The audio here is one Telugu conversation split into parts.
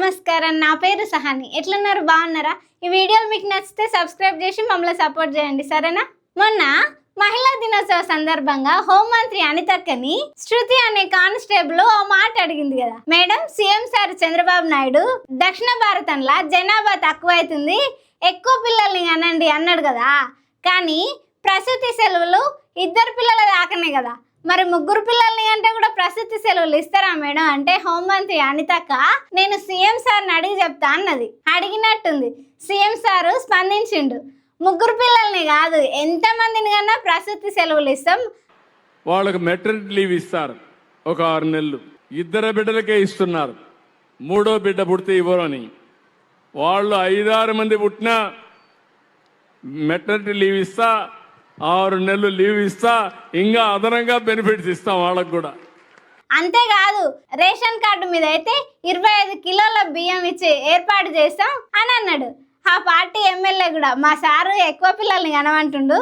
నమస్కారం, నా పేరు సహాని. ఎట్లున్నారు? బాగున్నారా? ఈ వీడియోలు మీకు నచ్చితే సబ్స్క్రైబ్ చేసి మమ్మల్ని సపోర్ట్ చేయండి, సరేనా? మొన్న మహిళా దినోత్సవ సందర్భంగా హోంమంత్రి అనితక్కని శృతి అనే కానిస్టేబుల్ ఓ మాట అడిగింది కదా. Madam, CM sir Chandrababu Naidu దక్షిణ భారతంలో జనాభా తక్కువైతుంది, ఎక్కువ పిల్లల్ని అనండి అన్నాడు కదా. కానీ ప్రసూతి సెలవులు 2 పిల్లల దాకనే కదా. మరి 3 పిల్లల్ని అంటే కూడా ప్రసూతి సెలవులు ఇస్తారా మేడం అంటే హోంమంత్రి అనితక్క నేను సీఎం సార్ని అడిగి చెప్తా అన్నది. అడిగినట్టుంది. CM sir స్పందించిండు. 3 పిల్లల్ని కాదు, ఎంతమందిని కన్నా ప్రసూతి సెలవులు ఇస్తాం. వాళ్ళకి మెటర్నిటీ లీవ్ ఇస్తారు, ఒక 6 నెలలు. 2 బిడ్డలకే ఇస్తున్నారు, 3వ బిడ్డ పుడితే ఇవ్వరు అని. వాళ్ళు 5-6 మంది పుట్టినా మెటర్నిటీ లీవ్ ఇస్తా, 6 నెలలు లీవ్ ఇస్తా, ఇంకా అదనంగా బెనిఫిట్స్ ఇస్తాం వాళ్ళకు కూడా. అంతేకాదు, రేషన్ కార్డు మీద అయితే 25 కిలోల బియ్యం ఇచ్చి ఏర్పాటు చేస్తాం అని అన్నాడు. ఆ పార్టీ ఎమ్మెల్యే కూడా మా సారు ఎక్కువ పిల్లల్ని కనమంటుండు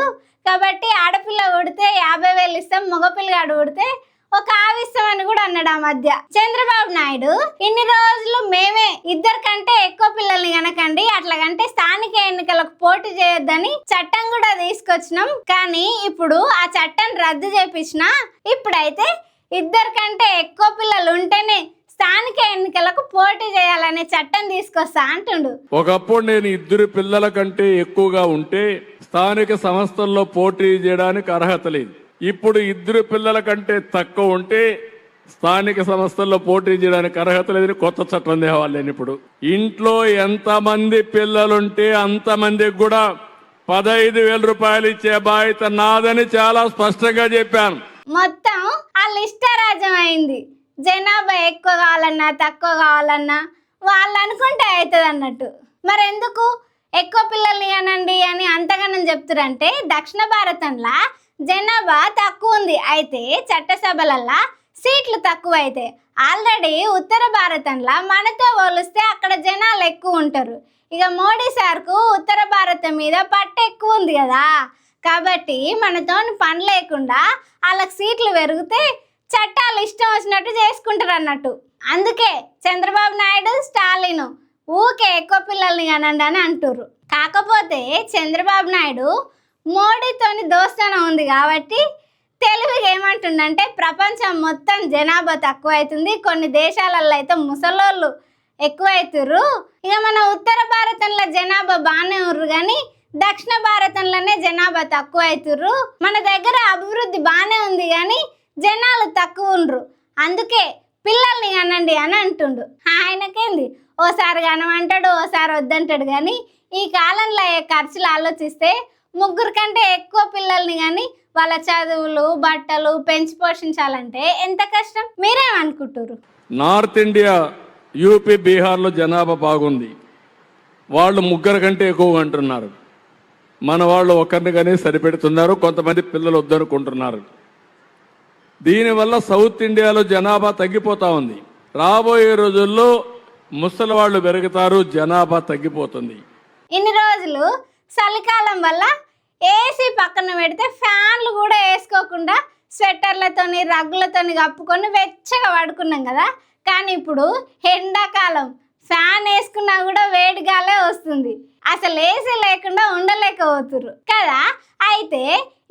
కాబట్టి ఆడపిల్ల ఉడితే 50,000 ఇస్తాం, మగపిల్లగాడు ఉడితే ఒక ఆవిస్తాం అని కూడా అన్నాడు. ఆ మధ్య చంద్రబాబు నాయుడు ఇన్ని రోజులు మేమే 2 కంటే ఎక్కువ పిల్లల్ని కనకండి, అట్లాగంటే స్థానిక ఎన్నికలకు పోటీ చేయొద్దని చట్టం కూడా తీసుకొచ్చినాం. కానీ ఇప్పుడు ఆ చట్టం రద్దు చేపించిన ఇప్పుడైతే 2 కంటే ఎక్కువ పిల్లలు ఉంటేనే స్థానిక ఎన్నికలకు పోటీ చేయాలనే చట్టం తీసుకొస్తా అంటుండు. ఒకప్పుడు నేను 2 పిల్లల కంటే ఎక్కువగా ఉంటే స్థానిక సంస్థల్లో పోటీ చేయడానికి అర్హత లేదు. ఇప్పుడు 2 పిల్లల కంటే తక్కువ ఉంటే స్థానిక సంస్థల్లో పోటీ చేయడానికి అర్హత లేదని కొత్త చట్టం తేవాలి. నేను ఇప్పుడు ఇంట్లో ఎంతమంది పిల్లలుంటే అంతమందికి కూడా 15,000 రూపాయలు ఇచ్చే బాధ్యత నాదని చాలా స్పష్టంగా చెప్పాను. మొత్తం ఆ లిస్ట్ రాజ్యం అయింది. జనాభా ఎక్కువ కావాలన్నా తక్కువ కావాలన్నా వాళ్ళు అనుకుంటే అవుతుంది అన్నట్టు. మరెందుకు ఎక్కువ పిల్లల్ని అనండి అని అంతగానం చెప్తురంటే దక్షిణ భారతంలో జనాభా తక్కువ ఉంది, అయితే చట్టసభలల్లో సీట్లు తక్కువ అయితే. ఆల్రెడీ ఉత్తర భారతంలో మనతో పోలిస్తే అక్కడ జనాలు ఎక్కువ ఉంటారు. ఇక మోడీ సార్కు ఉత్తర భారతం మీద పట్టు ఎక్కువ ఉంది కదా, కాబట్టి మనతో పని లేకుండా వాళ్ళకి సీట్లు పెరిగితే చట్టాలు ఇష్టం వచ్చినట్టు చేసుకుంటారు అన్నట్టు. అందుకే చంద్రబాబు నాయుడు స్టాలిన్ ఊకే ఎక్కువ పిల్లల్ని కనండి అని అంటుర్రు. కాకపోతే చంద్రబాబు నాయుడు మోడీతోని దోస్తానం ఉంది కాబట్టి తెలివిగా ఏమంటుండంటే ప్రపంచం మొత్తం జనాభా తక్కువ అవుతుంది, కొన్ని దేశాలలో అయితే ముసలోళ్ళు ఎక్కువ అవుతుర్రు, ఇక మన ఉత్తర భారతంలో జనాభా బాగానే ఉర్రు కానీ దక్షిణ భారతంలోనే జనాభా తక్కువ అవుతుర్రు, మన దగ్గర అభివృద్ధి బాగానే ఉంది కానీ జనాలు తక్కువ ఉండ్రు, అందుకే పిల్లల్ని కనండి అని అంటుండు. ఆయనకేంది ఓసారి కనమంటాడు, ఓసారి వద్దంటాడు. కానీ ఈ కాలంలో అయ్యే ఖర్చులు ఆలోచిస్తే 3 కంటే ఎక్కువ పిల్లల్ని కానీ వాళ్ళ చదువులు బట్టలు పెంచి పోషించాలంటే ఎంత కష్టం మీరేమనుకుంటారు? నార్త్ ఇండియా, యూపీ, బీహార్లో జనాభా బాగుంది, వాళ్ళు 3 కంటే ఎక్కువ అంటున్నారు. మన వాళ్ళు 1 కానీ సరిపెడుతున్నారు, కొంతమంది పిల్లలు వద్దనుకుంటున్నారు. దీనివల్ల సౌత్ ఇండియాలో జనాభా తగ్గిపోతా ఉంది. రాబోయే రోజుల్లో ముసలి వాళ్ళు పెరుగుతారు, జనాభా తగ్గిపోతుంది. ఇన్ని రోజులు చలికాలం వల్ల ఏసీ పక్కన పెడితే ఫ్యాన్లు కూడా వేసుకోకుండా స్వెటర్లతోని రగ్గులతోని కప్పుకొని వెచ్చగా పడుకున్నాం కదా. కానీ ఇప్పుడు ఎండాకాలం ఫ్యాన్ వేసుకున్నా కూడా వేడిగాలే వస్తుంది, అసలు ఏసీ లేకుండా ఉండలేకపోతుర్రు కదా. అయితే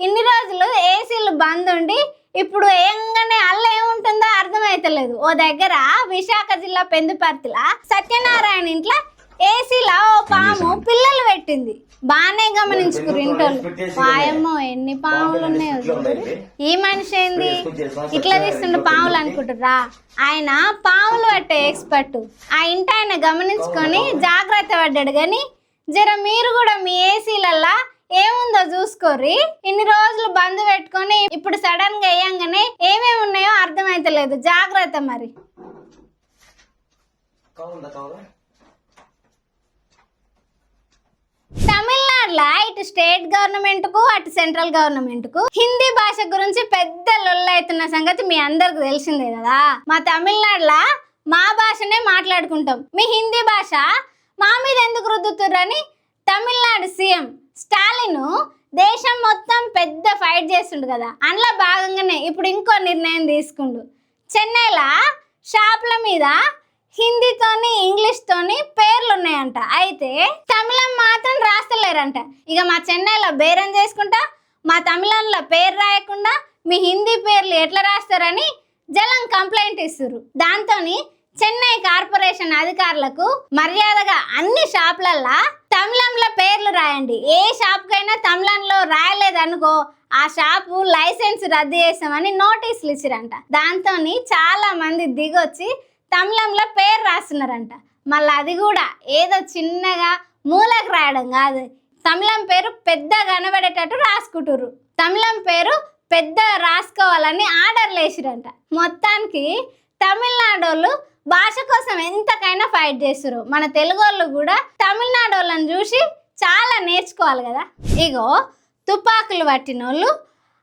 ఇన్ని రోజులు ఏసీలు బంద్ ఉండి ఇప్పుడు ఏంగానే అల్ల ఏముంటుందో అర్థమైతలేదు. ఓ దగ్గర విశాఖ జిల్లా పెందుపర్తిలా సత్యనారాయణ ఇంట్లో ఏసీలా ఓ పాము పిల్లలు పెట్టింది. బాగానే గమనించుకురు ఇంటోళ్ళు. పాయమ్మో ఎన్ని పాములు ఉన్నాయో చూడు. ఈ మనిషి ఏంది ఇట్లా తీస్తుండే పాములు అనుకుంటురా? ఆయన పాములు పట్టే ఎక్స్పర్ట్. ఆ ఇంటి ఆయన గమనించుకొని జాగ్రత్త పడ్డాడు. కానీ జర మీరు కూడా మీ ఏసీలల్లా ఏముందో చూసుకోర్రి. ఇన్ని రోజులు బంద్ పెట్టుకొని ఇప్పుడు సడన్ గా వేయంగానే ఏమేమి ఉన్నాయో అర్థమైతలేదు, జాగ్రత్త. మరి తమిళనాడులో ఇటు స్టేట్ గవర్నమెంట్ కు అటు సెంట్రల్ గవర్నమెంట్ కు హిందీ భాష గురించి పెద్ద లొల్లి అవుతున్న సంగతి మీ అందరికి తెలిసిందే కదా. మా తమిళనాడులో మా భాషనే మాట్లాడుకుంటాం, మీ హిందీ భాష మా మీద ఎందుకు రుద్దుతుర్రని తమిళనాడు సీఎం స్టాలిన్ దేశం మొత్తం పెద్ద ఫైట్ చేస్తుండు కదా. అందులో భాగంగానే ఇప్పుడు ఇంకో నిర్ణయం తీసుకుండు. చెన్నైలో షాపుల మీద హిందీతోని ఇంగ్లీష్తో రాస్తారంట. అయితే తమిళం మాత్రం రాస్తలేరంట. ఇక మా చెన్నైలో బేరం చేసుకుంటా మా తమిళంలో పేరు రాయకుండా మీ హిందీ పేర్లు ఎట్లా రాస్తారని జలం కంప్లైంట్ ఇస్తున్నారు. దాంతోని చెన్నై కార్పొరేషన్ అధికారులకు మర్యాదగా అన్ని షాపులల్లో తమిళంలో పేర్లు రాయండి, ఏ షాప్కైనా తమిళంలో రాయలేదనుకో ఆ షాపు లైసెన్స్ రద్దు చేస్తామని నోటీసులు ఇచ్చిరంట. దాంతో చాలా మంది దిగొచ్చి తమిళంలో పేరు రాస్తున్నారంట. మళ్ళీ అది కూడా ఏదో చిన్నగా మూలకు రాయడం కాదు, తమిళం పేరు పెద్ద కనబడేటట్టు రాసుకుంటుర్రు. తమిళం పేరు పెద్ద రాసుకోవాలని ఆర్డర్లు వేసిరంట. మొత్తానికి తమిళనాడోళ్ళు భాష కోసం ఎంతకైనా ఫైట్ చేస్తారు. మన తెలుగు వాళ్ళు కూడా తమిళనాడోళ్ళని చూసి చాలా నేర్చుకోవాలి కదా. ఇగో తుపాకులు పట్టినోళ్ళు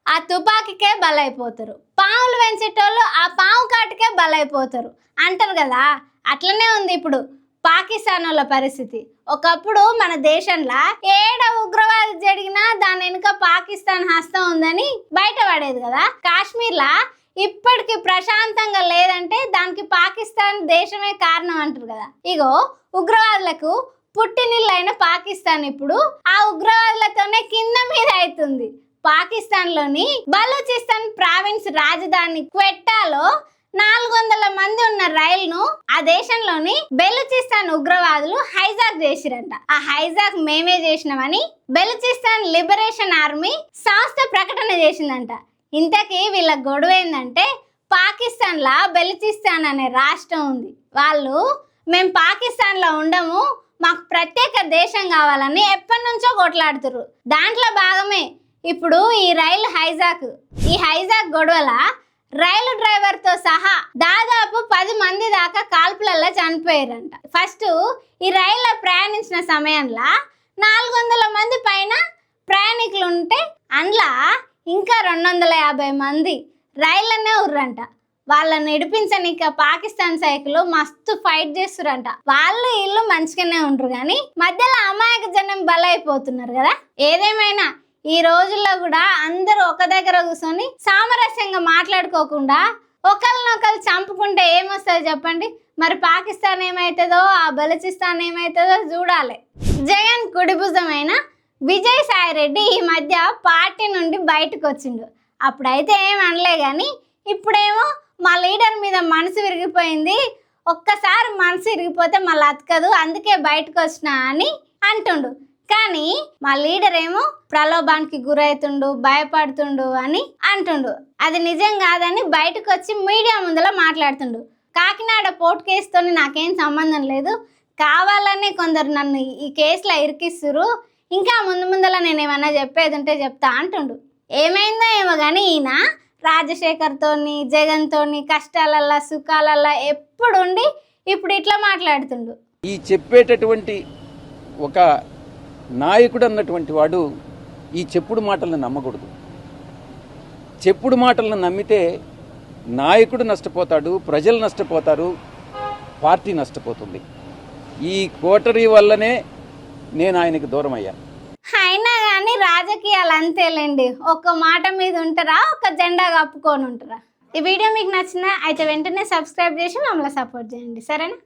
ఆ తుపాకీకే బలైపోతారు, పావులు పెంచేటోళ్ళు ఆ పావు కాటికే బలైపోతారు అంటారు కదా. అట్లనే ఉంది ఇప్పుడు పాకిస్తాన్ వాళ్ళ పరిస్థితి. ఒకప్పుడు మన దేశంలో ఏడ ఉగ్రవాది జరిగినా దాని వెనుక పాకిస్తాన్ హస్తం ఉందని బయటపడేది కదా. కాశ్మీర్లా ఇప్పటికి ప్రశాంతంగా లేదంటే దానికి పాకిస్తాన్ దేశమే కారణం అంటారు కదా. ఇగో ఉగ్రవాదులకు పుట్టినిల్లైన పాకిస్తాన్ ఇప్పుడు ఆ ఉగ్రవాదులతోనే కింద మీద అవుతుంది. పాకిస్తాన్ లోని బలూచిస్తాన్ ప్రావిన్స్ రాజధాని క్వెట్టాలో 400 మంది ఉన్న రైలును ఆ దేశంలోని బెలూచిస్తాన్ ఉగ్రవాదులు హైజాక్ చేసిరంట. ఆ హైజాక్ మేమే చేసినామని బెలూచిస్తాన్ లిబరేషన్ ఆర్మీ సంస్థ ప్రకటన చేసిందంట. ఇంతకీ వీళ్ళ గొడవ ఏంటంటే పాకిస్తాన్లో బెలూచిస్తాన్ అనే రాష్ట్రం ఉంది. వాళ్ళు మేము పాకిస్తాన్లో ఉండము, మాకు ప్రత్యేక దేశం కావాలని ఎప్పటి నుంచో కొట్లాడుతున్నారు. దాంట్లో భాగమే ఇప్పుడు ఈ రైలు హైజాక్. ఈ హైజాక్ గొడవల రైలు డ్రైవర్తో సహా దాదాపు 10 మంది దాకా కాల్పులలో చనిపోయారంట. ఫస్ట్ ఈ రైల్లో ప్రయాణించిన సమయంలో 400 మంది పైన ప్రయాణికులు ఉంటే అందులో ఇంకా 250 మంది రైళ్ళనే ఉర్రంట. వాళ్ళని నడిపించనిక పాకిస్తాన్ సైకిల్ మస్తు ఫైట్ చేస్తురంట. వాళ్ళు ఇల్లు మంచిగానే ఉండరు కానీ మధ్యలో అమాయక జనం బలైపోతున్నారు కదా. ఏదేమైనా ఈ రోజుల్లో కూడా అందరూ ఒక దగ్గర కూర్చొని సామరస్యంగా మాట్లాడుకోకుండా ఒకరినొకరు చంపుకుంటే ఏమొస్తుంది చెప్పండి. మరి పాకిస్తాన్ ఏమవుతుందో ఆ బలూచిస్తాన్ ఏమవుతుందో చూడాలి. జగన్ కుడిభుజమైన విజయసాయి రెడ్డి ఈ మధ్య పార్టీ నుండి బయటకు వచ్చిండు. అప్పుడైతే ఏం అనలే కానీ ఇప్పుడేమో మా లీడర్ మీద మనసు విరిగిపోయింది, ఒక్కసారి మనసు విరిగిపోతే మళ్ళీ అతకదు, అందుకే బయటకు వచ్చినా అని అంటుండు. కానీ మా లీడర్ ఏమో ప్రలోభానికి గురవుతుండు, భయపడుతుండు అని అంటుండు. అది నిజం కాదని బయటకు వచ్చి మీడియా ముందర మాట్లాడుతుండు. కాకినాడ పోర్టు కేసుతో నాకేం సంబంధం లేదు, కావాలనే కొందరు నన్ను ఈ కేసులో ఇరికిస్తురు, ఇంకా ముందల నేను ఏమన్నా చెప్పేది ఉంటే చెప్తా అంటుండు. ఏమైందో ఏమో కానీ ఈయన రాజశేఖర్తోని జగన్తోని కష్టాలల్లా సుఖాలల్లా ఎప్పుడుండి ఇప్పుడు ఇట్లా మాట్లాడుతుండు. ఈ చెప్పేటటువంటి ఒక నాయకుడు అన్నటువంటి వాడు ఈ చెప్పుడు మాటలను నమ్మకూడదు. చెప్పుడు మాటలను నమ్మితే నాయకుడు నష్టపోతాడు, ప్రజలు నష్టపోతారు, పార్టీ నష్టపోతుంది. ఈ కోటరీ వల్లనే నేను ఆయనకి దూరం అయ్యాను. అయినా కానీ రాజకీయాలు అంతేలేండి, ఒక్క మాట మీద ఉంటారా, ఒక జెండా కప్పుకొని ఉంటారా. ఈ వీడియో మీకు నచ్చిందా అయితే వెంటనే సబ్స్క్రైబ్ చేసి మమ్మల్ని సపోర్ట్ చేయండి, సరేనా.